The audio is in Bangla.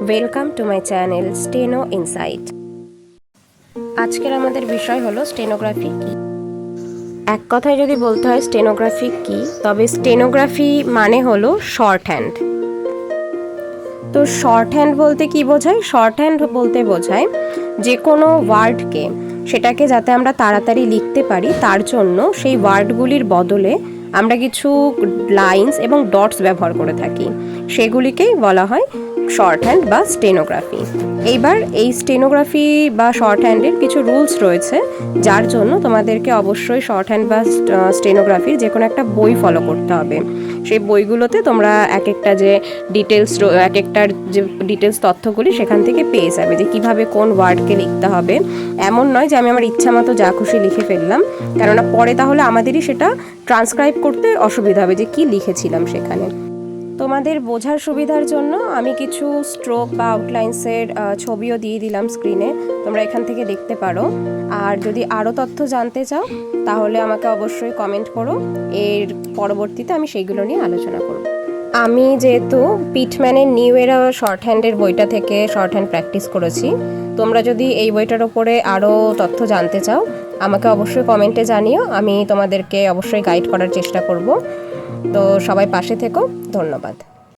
Welcome to my channel steno insight. আজকের আমাদের বিষয় হলো স্টেনোগ্রাফি কি। এক কথায় যদি বলতে হয় স্টেনোগ্রাফি কি, তবে স্টেনোগ্রাফি মানে হলো শর্ট হ্যান্ড। তো শর্ট হ্যান্ড বলতে কি বোঝায়? শর্ট হ্যান্ড বলতে বোঝায় যে কোনো ওয়ার্ডকে সেটাকে যাতে আমরা তাড়াতাড়ি লিখতে পারি, তার জন্য সেই ওয়ার্ডগুলির বদলে আমরা কিছু লাইন্স এবং ডটস ব্যবহার করে থাকি, সেগুলিকেই বলা হয় শর্ট হ্যান্ড বা স্টেনোগ্রাফি। এইবার এই স্টেনোগ্রাফি বা শর্ট হ্যান্ডের কিছু রুলস রয়েছে, যার জন্য তোমাদেরকে অবশ্যই শর্ট হ্যান্ড বা স্টেনোগ্রাফির যে কোনো একটা বই ফলো করতে হবে। সেই বইগুলোতে তোমরা এক একটা যে ডিটেলস, এক একটার যে ডিটেলস তথ্যগুলি সেখান থেকে পেয়ে যাবে, যে কিভাবে কোন ওয়ার্ডকে লিখতে হবে। এমন নয় যে আমি আমার ইচ্ছা মতো যা খুশি লিখে ফেললাম, কেননা পরে তাহলে আমাদেরই সেটা ট্রান্সক্রাইব করতে অসুবিধা হবে যে কি লিখেছিলাম সেখানে। তোমাদের বোঝার সুবিধার জন্য আমি কিছু স্ট্রোক বা আউটলাইন্সের ছবিও দিয়ে দিলাম স্ক্রিনে, তোমরা এখান থেকে দেখতে পারো। আর যদি আরও তথ্য জানতে চাও তাহলে আমাকে অবশ্যই কমেন্ট করো, এর পরবর্তীতে আমি সেইগুলো নিয়ে আলোচনা করব। আমি যেহেতু পিটম্যানের নিউ এরা শর্ট হ্যান্ডের বইটা থেকে শর্ট হ্যান্ড প্র্যাকটিস করেছি, তোমরা যদি এই বইটার ওপরে আরও তথ্য জানতে চাও আমাকে অবশ্যই কমেন্টে জানিও, আমি তোমাদেরকে অবশ্যই গাইড করার চেষ্টা করব। তো সবাই পাশে থেকো, ধন্যবাদ।